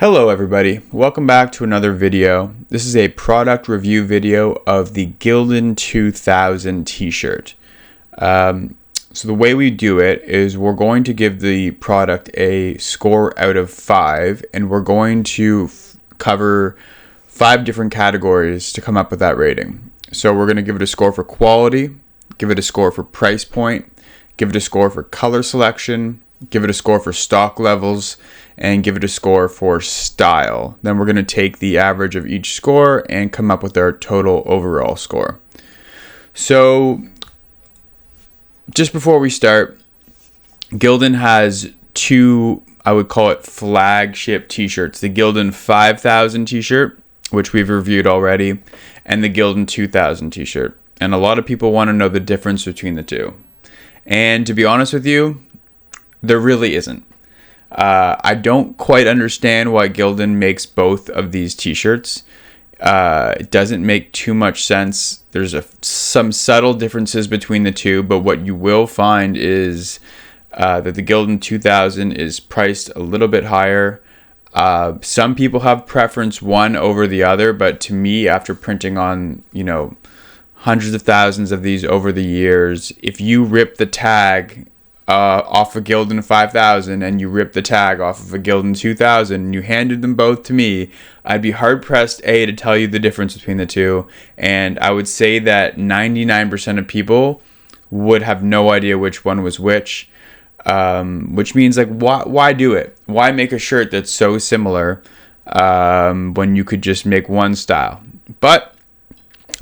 Hello everybody, welcome back to another video. This is a product review video of the Gildan 2000 t-shirt. So the way we do it is we're going to give the product a score out of 5, and we're going to cover 5 different categories to come up with that rating. So we're going to give it a score for quality, give it a score for price point, give it a score for color selection, give it a score for stock levels, and give it a score for style. Then we're going to take the average of each score and come up with our total overall score. So just before we start, Gildan has 2, I would call it flagship t-shirts. The Gildan 5000 t-shirt, which we've reviewed already, and the Gildan 2000 t-shirt. And a lot of people want to know the difference between the two. And to be honest with you, there really isn't. I don't quite understand why Gildan makes both of these t-shirts. It doesn't make too much sense. There's some subtle differences between the two, but what you will find is that the Gildan 2000 is priced a little bit higher. Some people have preference one over the other, but to me, after printing on, hundreds of thousands of these over the years, if you rip the tag off a Gildan 5000 and you rip the tag off of a Gildan 2000 and you handed them both to me, I'd be hard pressed to tell you the difference between the two, and I would say that 99% of people would have no idea which one was which means why do it? Why make a shirt that's so similar when you could just make one style? But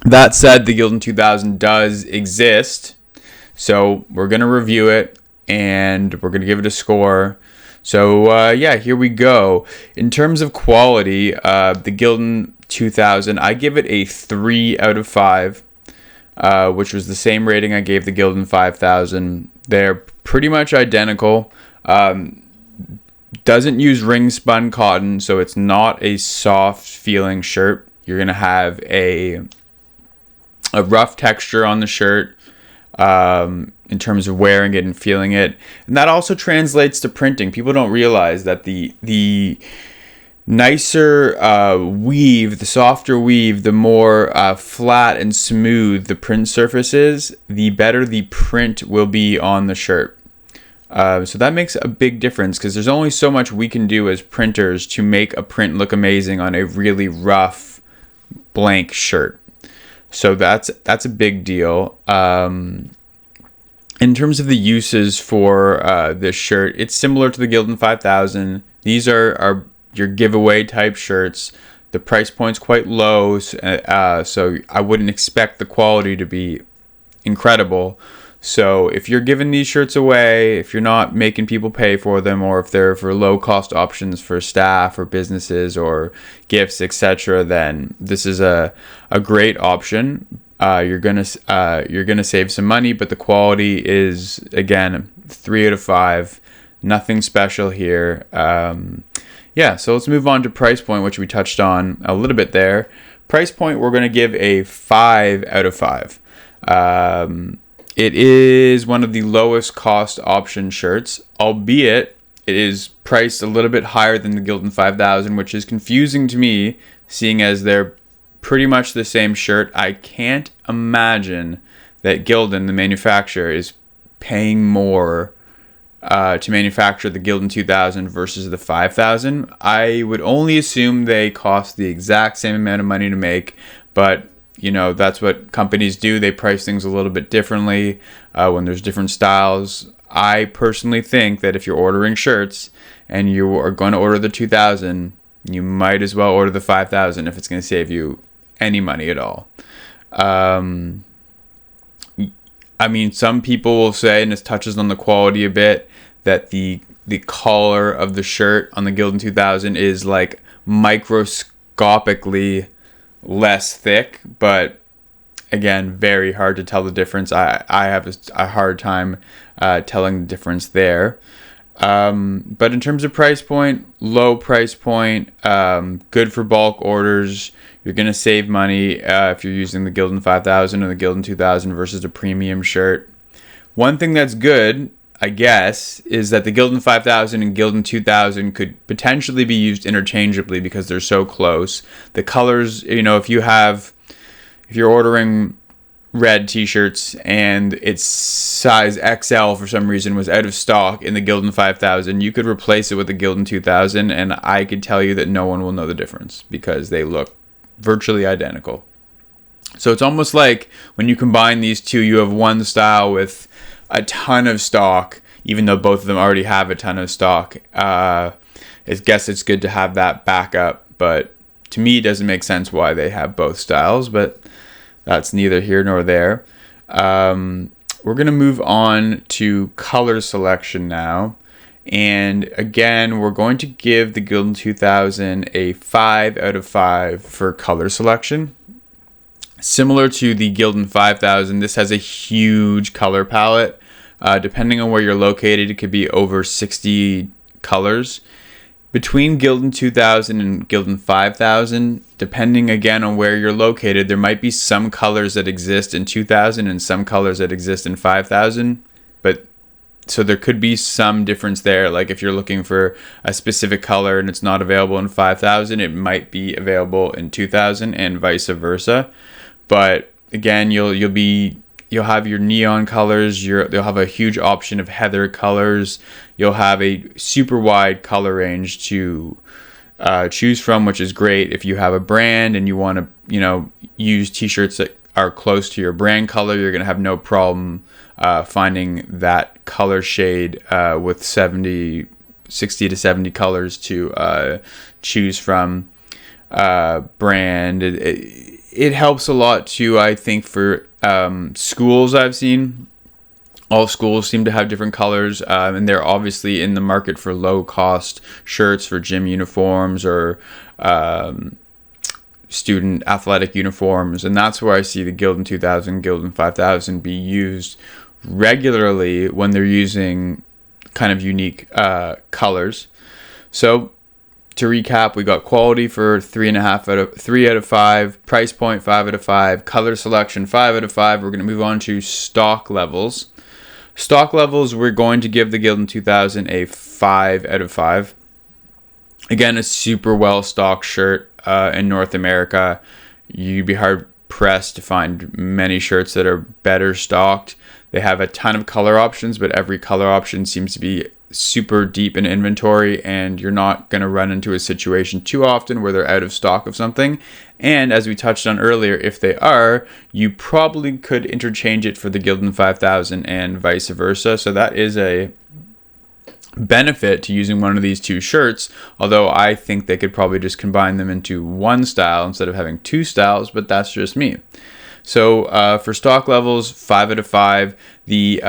that said, the Gildan 2000 does exist, so we're going to review it and we're going to give it a score. So here we go. In terms of quality, the Gildan 2000, I give it a 3 out of 5, which was the same rating I gave the Gildan 5000. They're pretty much identical. Doesn't use ring spun cotton, so it's not a soft feeling shirt. You're going to have a rough texture on the shirt in terms of wearing it and feeling it, and that also translates to printing. People don't realize that the nicer weave, the softer weave, the more flat and smooth the print surface is, the better the print will be on the shirt. So that makes a big difference, because there's only so much we can do as printers to make a print look amazing on a really rough blank shirt. So that's a big deal. In terms of the uses for this shirt, it's similar to the Gildan 5000. These are your giveaway type shirts. The price point's quite low, so I wouldn't expect the quality to be incredible. So if you're giving these shirts away, if you're not making people pay for them, or if they're for low cost options for staff or businesses or gifts, etc., then this is a great option. You're gonna save some money, but the quality is, again, 3 out of 5. Nothing special here. So let's move on to price point, which we touched on a little bit there. Price point, we're gonna give a 5 out of 5. It is one of the lowest cost option shirts, albeit it is priced a little bit higher than the Gildan 5000, which is confusing to me, seeing as they're pretty much the same shirt. I can't imagine that Gildan, the manufacturer, is paying more to manufacture the Gildan 2000 versus the 5000. I would only assume they cost the exact same amount of money to make, but that's what companies do. They price things a little bit differently when there's different styles. I personally think that if you're ordering shirts and you are going to order the 2000, you might as well order the 5000 if it's going to save you any money at all. Some people will say, and this touches on the quality a bit, that the collar of the shirt on the Gildan 2000 is like microscopically less thick, but again, very hard to tell the difference. I have a hard time telling the difference there. But in terms of price point, low price point, good for bulk orders. You're going to save money if you're using the Gildan 5000 or the Gildan 2000 versus a premium shirt. One thing that's good I guess, is that the Gildan 5000 and Gildan 2000 could potentially be used interchangeably because they're so close. The colors, if you're ordering red t-shirts and its size XL for some reason was out of stock in the Gildan 5000, you could replace it with the Gildan 2000, and I could tell you that no one will know the difference because they look virtually identical. So it's almost like when you combine these two, you have one style with a ton of stock, even though both of them already have a ton of stock. I guess it's good to have that backup, but to me it doesn't make sense why they have both styles, but that's neither here nor there. We're going to move on to color selection now. And again, we're going to give the Gildan 2000 a 5 out of 5 for color selection. Similar to the Gildan 5000, this has a huge color palette. Depending on where you're located, it could be over 60 colors. Between Gildan 2000 and Gildan 5000, depending again on where you're located, there might be some colors that exist in 2000 and some colors that exist in 5000. But so there could be some difference there. Like if you're looking for a specific color and it's not available in 5000, it might be available in 2000 and vice versa. But again, you'll have your neon colors, you'll have a huge option of heather colors, you'll have a super wide color range to choose from, which is great if you have a brand and you want to use t-shirts that are close to your brand color. You're going to have no problem finding that color shade with 60 to 70 colors to choose from brand. It helps a lot too, I think, for schools. I've seen all schools seem to have different colors, and they're obviously in the market for low cost shirts for gym uniforms or student athletic uniforms, and that's where I see the Gildan 2000, Gildan 5000 be used regularly when they're using kind of unique colors. So to recap, we got quality for 3 out of 5, price point 5 out of 5, color selection 5 out of 5. We're going to move on to stock levels. Stock levels, we're going to give the Gildan 2000 a 5 out of 5. Again, a super well stocked shirt in North America. You'd be hard pressed to find many shirts that are better stocked. They have a ton of color options, but every color option seems to be super deep in inventory, and you're not going to run into a situation too often where they're out of stock of something. And as we touched on earlier, if they are, you probably could interchange it for the Gildan 5000 and vice versa. So that is a benefit to using one of these two shirts, although I think they could probably just combine them into one style instead of having two styles, but that's just me. So for stock levels, 5 out of 5. The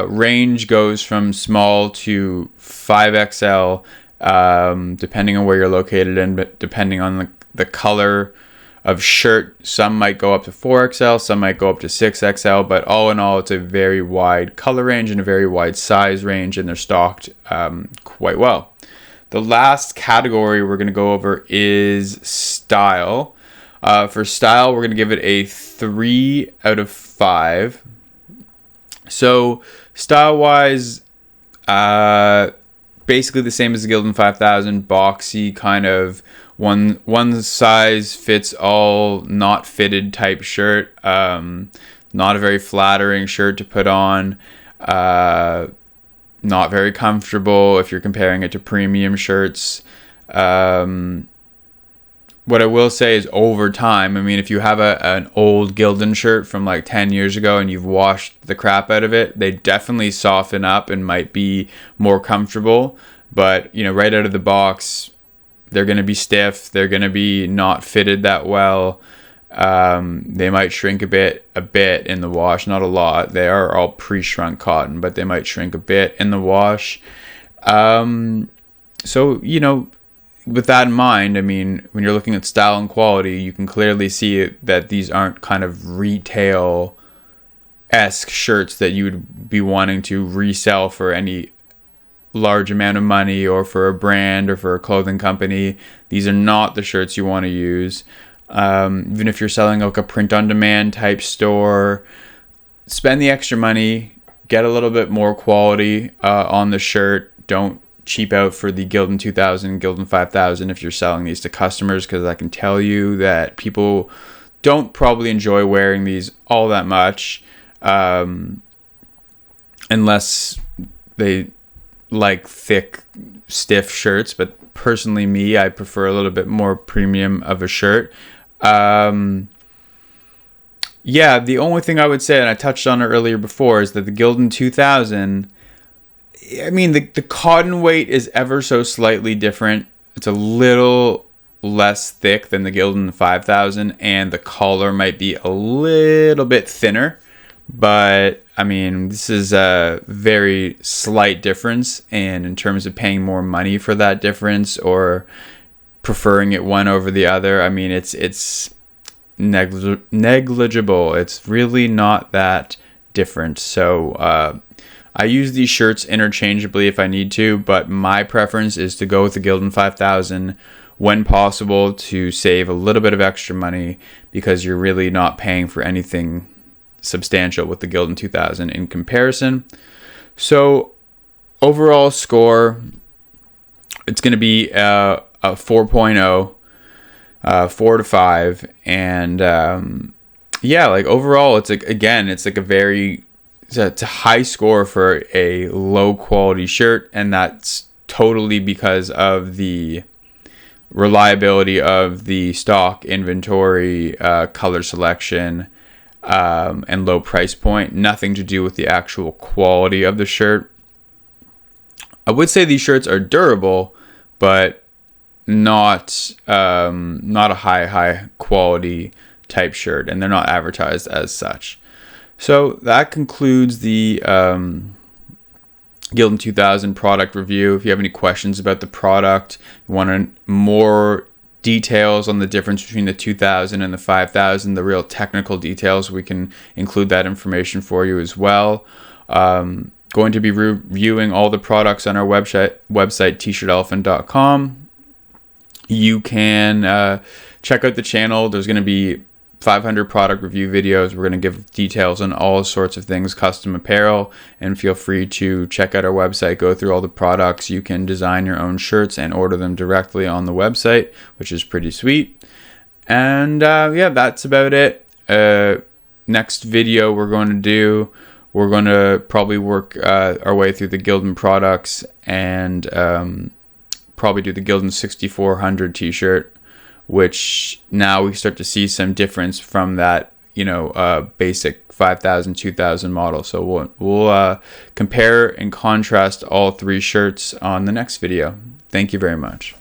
range goes from small to 5XL, depending on where you're located and depending on the color of shirt. Some might go up to 4XL, some might go up to 6XL, but all in all, it's a very wide color range and a very wide size range, and they're stocked quite well. The last category we're going to go over is style. For style, we're going to give it a 3 out of 5. So style-wise, basically the same as the Gildan 5000, boxy kind of one size fits all, not fitted type shirt. Not a very flattering shirt to put on. Not very comfortable if you're comparing it to premium shirts. What I will say is over time, I mean, if you have an old Gildan shirt from like 10 years ago and you've washed the crap out of it, they definitely soften up and might be more comfortable. But, right out of the box, they're going to be stiff. They're going to be not fitted that well. They might shrink a bit in the wash, not a lot. They are all pre-shrunk cotton, but they might shrink a bit in the wash. So, with that in mind, I mean, when you're looking at style and quality, you can clearly see that these aren't kind of retail-esque shirts that you would be wanting to resell for any large amount of money or for a brand or for a clothing company. These are not the shirts you want to use. Even if you're selling like a print-on-demand type store, spend the extra money, get a little bit more quality on the shirt. Don't cheap out for the Gildan 2000, Gildan 5000 if you're selling these to customers, because I can tell you that people don't probably enjoy wearing these all that much, unless they like thick, stiff shirts. But personally, me, I prefer a little bit more premium of a shirt. Yeah, the only thing I would say, and I touched on it earlier before, is that the Gildan 2000, I mean, the cotton weight is ever so slightly different. It's a little less thick than the Gildan 5000, and the collar might be a little bit thinner. But, I mean, this is a very slight difference, and in terms of paying more money for that difference or preferring it one over the other, I mean, it's negligible. It's really not that different. So I use these shirts interchangeably if I need to, but my preference is to go with the Gildan 5000 when possible to save a little bit of extra money, because you're really not paying for anything substantial with the Gildan 2000 in comparison. So overall score, it's going to be a 4.0. 4 to 5, and yeah, like overall, it's like, again, it's like it's a high score for a low quality shirt, and that's totally because of the reliability of the stock inventory, color selection, and low price point. Nothing to do with the actual quality of the shirt. I would say these shirts are durable, but not a high quality type shirt, and they're not advertised as such. So that concludes the Gildan 2000 product review. If you have any questions about the product, you want more details on the difference between the 2000 and the 5000, the real technical details, we can include that information for you as well. Going to be reviewing all the products on our website tshirtelephant.com. You can check out the channel. There's going to be 500 product review videos. We're going to give details on all sorts of things custom apparel, and feel free to check out our website, go through all the products. You can design your own shirts and order them directly on the website, which is pretty sweet. And yeah, that's about it. Next video we're going to probably work our way through the Gildan products, and probably do the Gildan 6400 t-shirt, which now we start to see some difference from that, basic 5000, 2000 model. So we'll compare and contrast all three shirts on the next video. Thank you very much.